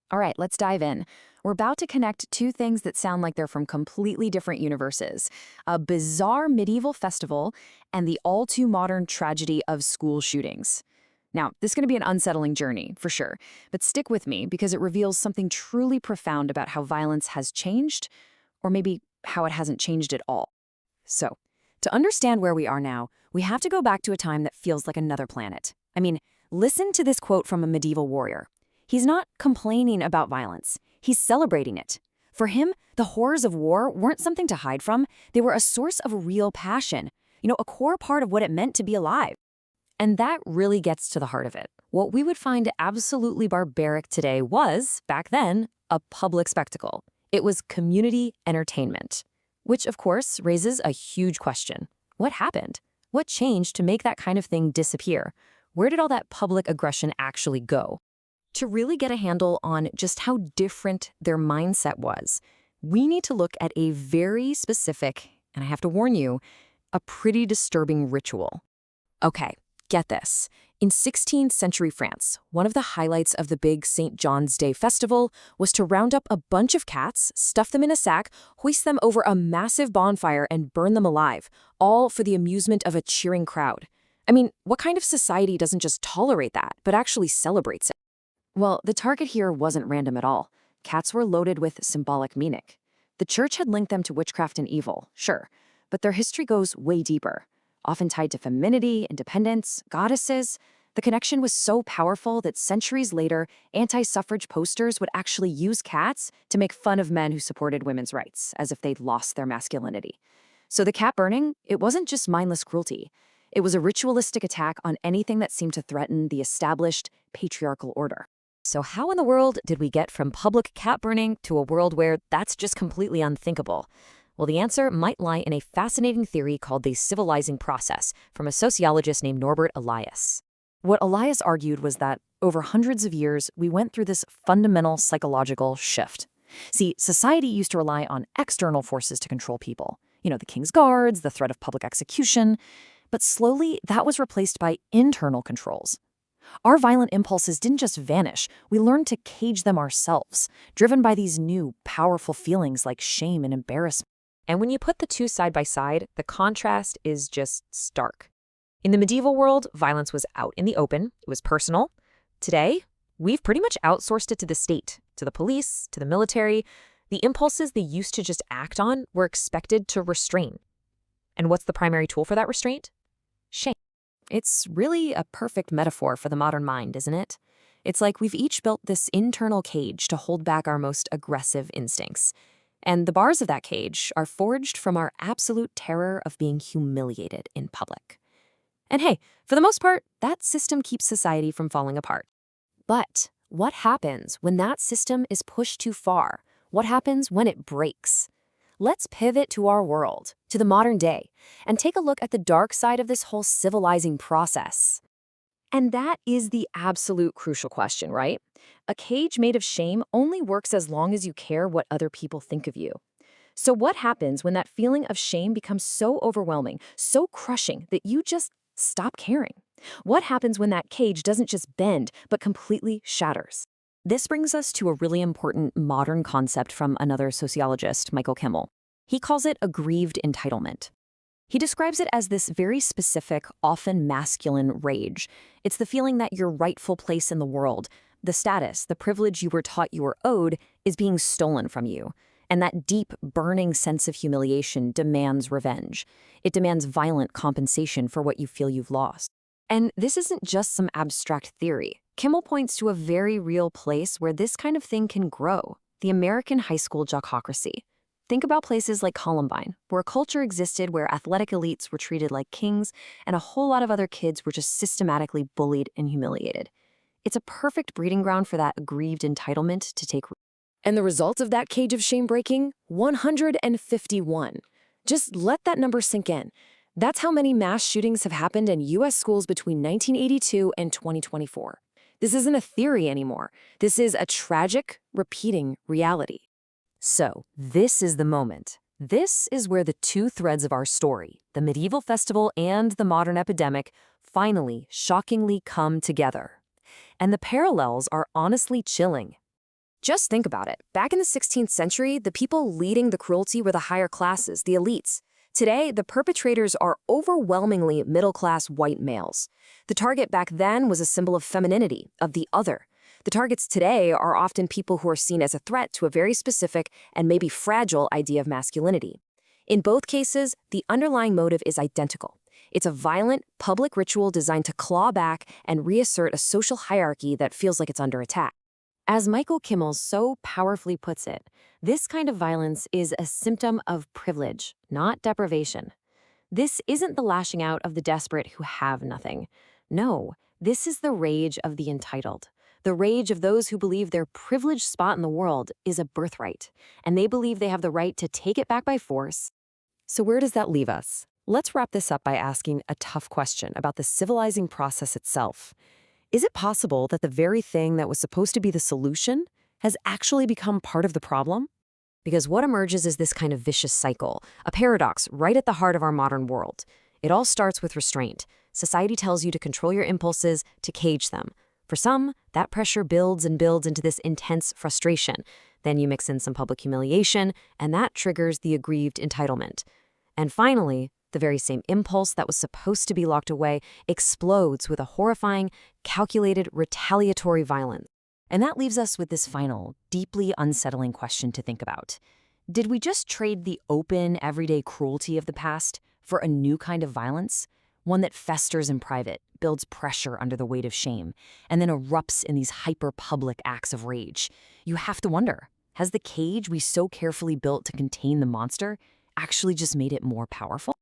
All right, let's dive in. We're about to connect two things that sound like they're from completely different universes: a bizarre medieval festival and the all too modern tragedy of school shootings. Now, this is going to be an unsettling journey, for sure, but stick with me because it reveals something truly profound about how violence has changed, or maybe how it hasn't changed at all. So, to understand where we are now, we have to go back to a time that feels like another planet. I mean, listen to this quote from a medieval warrior. He's not complaining about violence, he's celebrating it. For him, the horrors of war weren't something to hide from, they were a source of real passion, a core part of what it meant to be alive. And that really gets to the heart of it. What we would find absolutely barbaric today was, back then, a public spectacle. It was community entertainment. Which, of course, raises a huge question. What happened? What changed to make that kind of thing disappear? Where did all that public aggression actually go? To really get a handle on just how different their mindset was, we need to look at a very specific, and I have to warn you, a pretty disturbing ritual. Okay, get this. In 16th century France, one of the highlights of the big St. John's Day festival was to round up a bunch of cats, stuff them in a sack, hoist them over a massive bonfire, and burn them alive, all for the amusement of a cheering crowd. I mean, what kind of society doesn't just tolerate that, but actually celebrates it? Well, the target here wasn't random at all. Cats were loaded with symbolic meaning. The church had linked them to witchcraft and evil, sure, but their history goes way deeper. Often tied to femininity, independence, goddesses. The connection was so powerful that centuries later, anti-suffrage posters would actually use cats to make fun of men who supported women's rights, as if they'd lost their masculinity. So the cat burning, it wasn't just mindless cruelty. It was a ritualistic attack on anything that seemed to threaten the established patriarchal order. So how in the world did we get from public cat burning to a world where that's just completely unthinkable? Well, the answer might lie in a fascinating theory called the civilizing process from a sociologist named Norbert Elias. What Elias argued was that over hundreds of years, we went through this fundamental psychological shift. See, society used to rely on external forces to control people. The king's guards, the threat of public execution. But slowly, that was replaced by internal controls. Our violent impulses didn't just vanish, we learned to cage them ourselves, driven by these new, powerful feelings like shame and embarrassment. And when you put the two side by side, the contrast is just stark. In the medieval world, violence was out in the open, it was personal. Today, we've pretty much outsourced it to the state, to the police, to the military. The impulses they used to just act on were expected to restrain. And what's the primary tool for that restraint? Shame. It's really a perfect metaphor for the modern mind, isn't it? It's like we've each built this internal cage to hold back our most aggressive instincts. And the bars of that cage are forged from our absolute terror of being humiliated in public. And hey, for the most part, that system keeps society from falling apart. But what happens when that system is pushed too far? What happens when it breaks? Let's pivot to our world, to the modern day, and take a look at the dark side of this whole civilizing process. And that is the absolute crucial question, right? A cage made of shame only works as long as you care what other people think of you. So what happens when that feeling of shame becomes so overwhelming, so crushing that you just stop caring? What happens when that cage doesn't just bend, but completely shatters? This brings us to a really important modern concept from another sociologist, Michael Kimmel. He calls it aggrieved entitlement. He describes it as this very specific, often masculine rage. It's the feeling that your rightful place in the world, the status, the privilege you were taught you were owed, is being stolen from you. And that deep, burning sense of humiliation demands revenge. It demands violent compensation for what you feel you've lost. And this isn't just some abstract theory. Kimmel points to a very real place where this kind of thing can grow: the American high school jockocracy. Think about places like Columbine, where a culture existed where athletic elites were treated like kings and a whole lot of other kids were just systematically bullied and humiliated. It's a perfect breeding ground for that aggrieved entitlement to take root. And the result of that cage of shame breaking? 151. Just let that number sink in. That's how many mass shootings have happened in U.S. schools between 1982 and 2024. This isn't a theory anymore. This is a tragic, repeating reality. So, this is the moment. This is where the two threads of our story, the medieval festival and the modern epidemic, finally, shockingly come together. And the parallels are honestly chilling. Just think about it. Back in the 16th century, the people leading the cruelty were the higher classes, the elites. Today, the perpetrators are overwhelmingly middle-class white males. The target back then was a symbol of femininity, of the other. The targets today are often people who are seen as a threat to a very specific and maybe fragile idea of masculinity. In both cases, the underlying motive is identical. It's a violent, public ritual designed to claw back and reassert a social hierarchy that feels like it's under attack. As Michael Kimmel so powerfully puts it, this kind of violence is a symptom of privilege, not deprivation. This isn't the lashing out of the desperate who have nothing. No, this is the rage of the entitled. The rage of those who believe their privileged spot in the world is a birthright, and they believe they have the right to take it back by force. So where does that leave us? Let's wrap this up by asking a tough question about the civilizing process itself. Is it possible that the very thing that was supposed to be the solution has actually become part of the problem? Because what emerges is this kind of vicious cycle, a paradox right at the heart of our modern world. It all starts with restraint. Society tells you to control your impulses, to cage them. For some, that pressure builds and builds into this intense frustration. Then you mix in some public humiliation, and that triggers the aggrieved entitlement. And finally, the very same impulse that was supposed to be locked away explodes with a horrifying, calculated, retaliatory violence. And that leaves us with this final, deeply unsettling question to think about. Did we just trade the open, everyday cruelty of the past for a new kind of violence? One that festers in private, builds pressure under the weight of shame, and then erupts in these hyper-public acts of rage. You have to wonder, has the cage we so carefully built to contain the monster actually just made it more powerful?